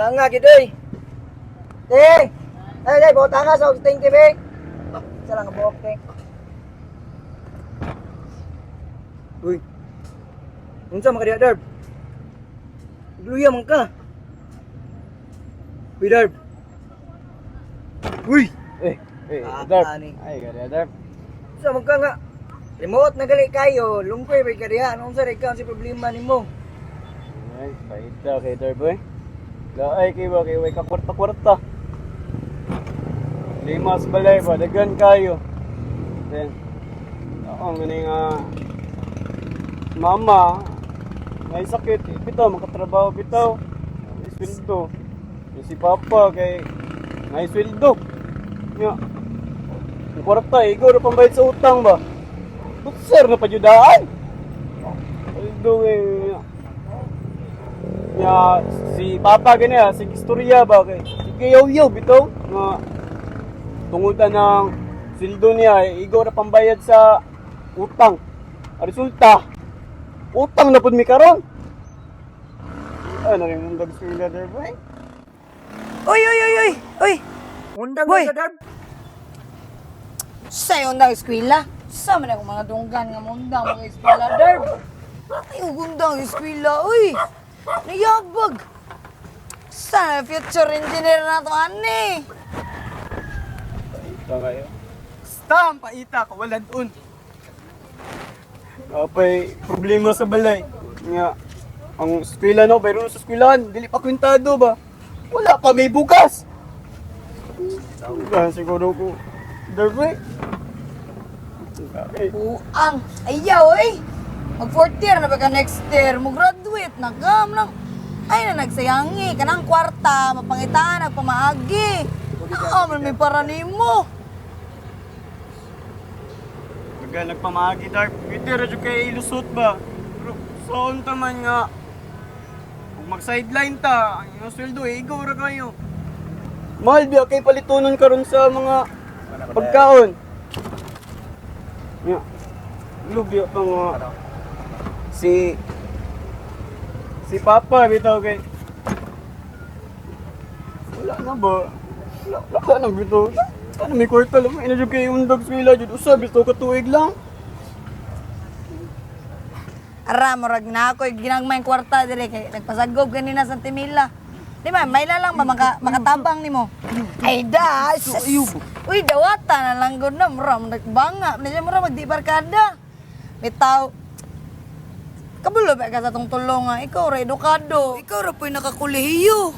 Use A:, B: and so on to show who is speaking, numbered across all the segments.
A: Tanga gid oy. Ting. Ay, tanga sa Ting TV. Isa lang buhok Ting. Uy. Unsa man ka diha, Darb? Luya man ka. Uy, Darb. Uy.
B: Darp.
A: Ani.
B: Ay, ganda, Darp.
A: Unsa man ka nga? Remote na gali kayo, lungkoy ba ka diha? Anong sa ikaw si problema nimo?
B: Ay, paita kay Darp, boy. Laay kay ba, kay way ka kwarta-kwarta. Limas balay ba, dagan kayo. Then, ako maning mama, may sakit, bitaw, makatrabaho bitaw. May sweldo. Yung si Papa, kay may sweldo. Nga. Yung kwarta, ikaw na pambayad sa utang ba? Sir, na padyudaan. Sweldo eh. Nga, si Papa ganyan, si istorya ba? Kay yaw-yaw bitaw. Nga, tungutan ng sweldo niya, ikaw na pambayad sa utang. Resulta, utang na pud mi karon. Ano rin yung dagsuila there, boy?
C: Uy!
A: Undang
C: Hoy.
A: ka, Darb.
C: Sa'yo na eskwela? Sa man akong mga dunggan nga mundang mga eskwela, Darb. Ay, ugundang eskwela, uy! Nayabag! Sa future engineer na to, ani!
B: Ito kayo.
A: Stam paita ka walan un.
B: Apay, problema sa balay. Nga, ang eskwela no, pero sa eskwelahan, dili pa kwintado ba? Wala pa may bukas. Siguro ko, there, boy. Okay.
C: Buang! Ayaw, uy! Mag fourth year na ba ka next year? Mo graduate na gam lang. Ay na nagsayangi, kanang kwarta, mapangitaan, nagpamaagi. Man may para nimo.
B: Nagpamagi, Dark. Pwede radyo kayo ilusot ba? Pero saan taman nga? Kung mag-sideline ta, ang sweldo eh, ikaw ra kayo. Mahal biya, kay palitunon karon sa mga pagkaon. Yeah. Lubya pa nga. Si Papa, bitaw kay. Wala na ba? Wala na bitaw. Ano may kwarta lang, may inadyo kayo yung dagswila dyan. Usa, bitaw katuig lang.
C: Ara, murag na ako, ginagmay kwarta dire kay nagpasagog ganina sa Timila. Di ba, may lang ba makatabang nimo? Ay da, uy, dawata na lang gud na mura nagbanga, na mura magdi barkada. Bitaw. Kabulo ba ka sa tong tulong nga, ikaw ra edukado. Ikaw ra po'y nakakolehiyo.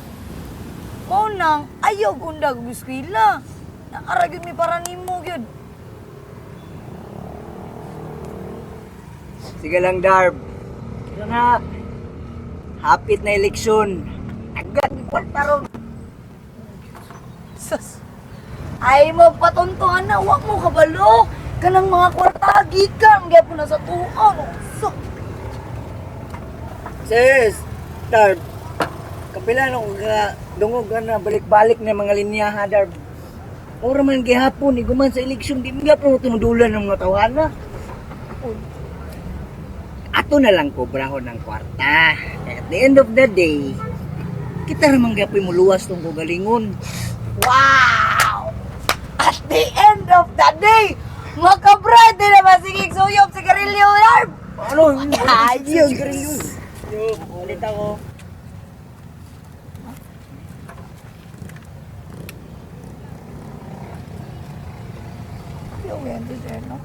C: Mo nang ayaw gunda biskwila. Ara gyud mi para nimo gyud.
A: Sige lang, Darb. Kaya na, hapit na eleksyon. Agad ni kwarta ron.
C: Sus. Ay mo patuntuhan na, wag mo kabalo. Kanang mga kwarta, gikan, gyapon na sa tuon. So,
A: Sis, Darb. Kapila nung dungog na balik-balik na mga linya ha, Darb. Ora man gihapon, iguman sa eleksyon, di mga po tumudulan ng mga tawana. Ato na lang kobrahon ng kwarta. At the end of the day, kita ramang gapoy mo luwas tong kugalingon.
C: wow! At the end of the day, makabrad din na masigig suyop si Garilio Larb!
A: Ano?
C: Ayun!
A: Yo, ulit ako.
C: Yung yan, sir, no?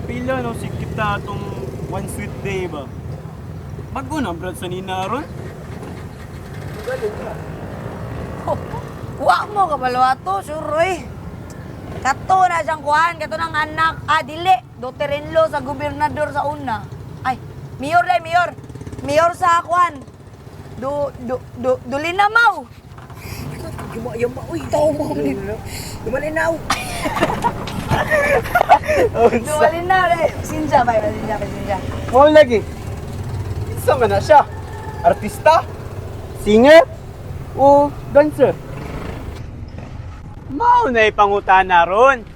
B: Pila no, si kita itong one sweet day ba? Bago na, brad, sa Nina ron.
C: Wa mo kabalo ato, sure eh. Kato na siyang kuhan, kato ng anak, dili, daughter-in-law sa gobernador sa una. Ay, mayor day, mayor. Mayor sa kuhan. Dulinamaw.
A: Yuma, uy, tao mo. Dumalinaw.
C: Dulinamaw, Sinja ba? Sinja.
B: Mo lagi. Isa man na siya. Artista? Singer? O dancer? Mao na ipangutana ron.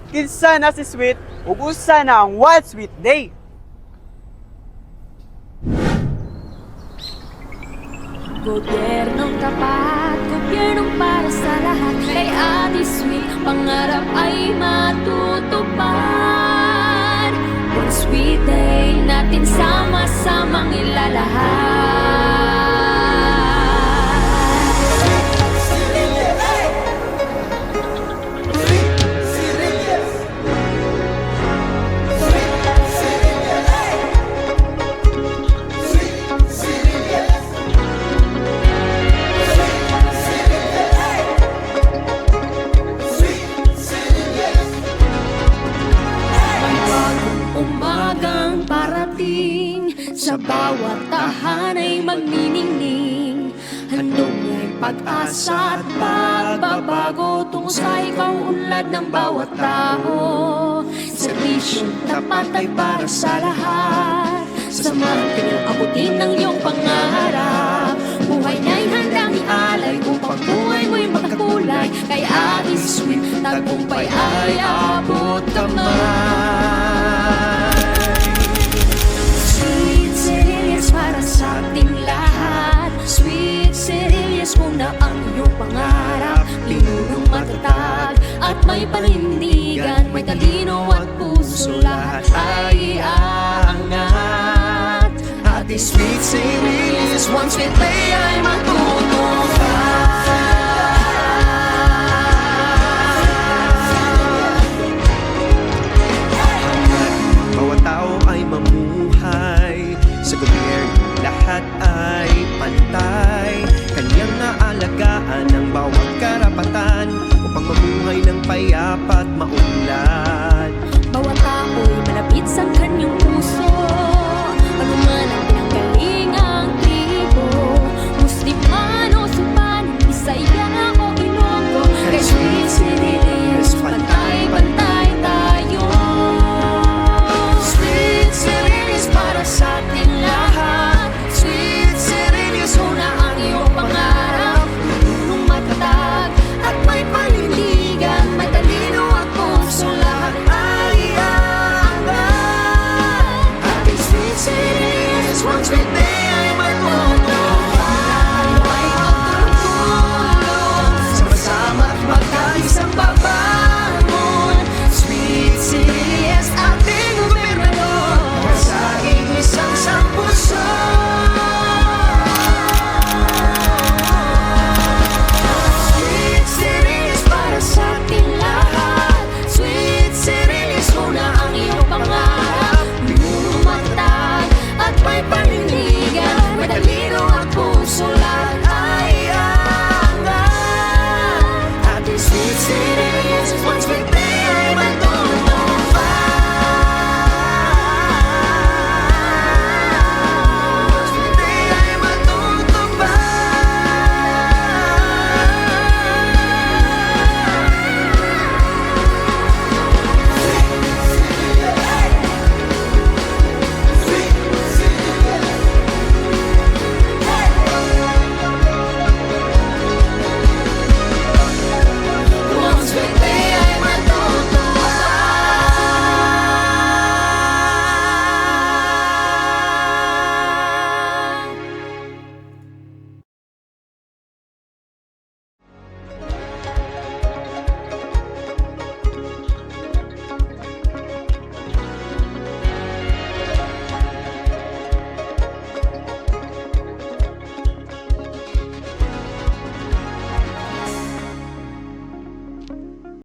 B: Kinsa na si Sweet ug usa na ang One Sweet Day.
D: Gobyernong tapat, gobyernong para sa lahat. Kay Ate Sweet, pangarap ay matutupad. One sweet day natin sama-samang ilalahad. Umagang parating, sa bawat tahanay magniningning. Handog niya'y pag-asa at pagbabago tungo sa ikaw unlad ng bawat tao. Serbisyong tapat ay para sa lahat, samahan kanyang abutin ng iyong pangarap. Buhay niya'y handang ialay upang buhay mo'y magkakulay. Kay Ate Sweet, tagumpay ay abot kamay. Sweet Cerillas para sa ating lahat. Sweet Cerillas muna ang iyong pangarap. Linunong matatag at may panindigan. May talino at puso, lahat ay aangat. Ate Sweet Cerillas, one sweet day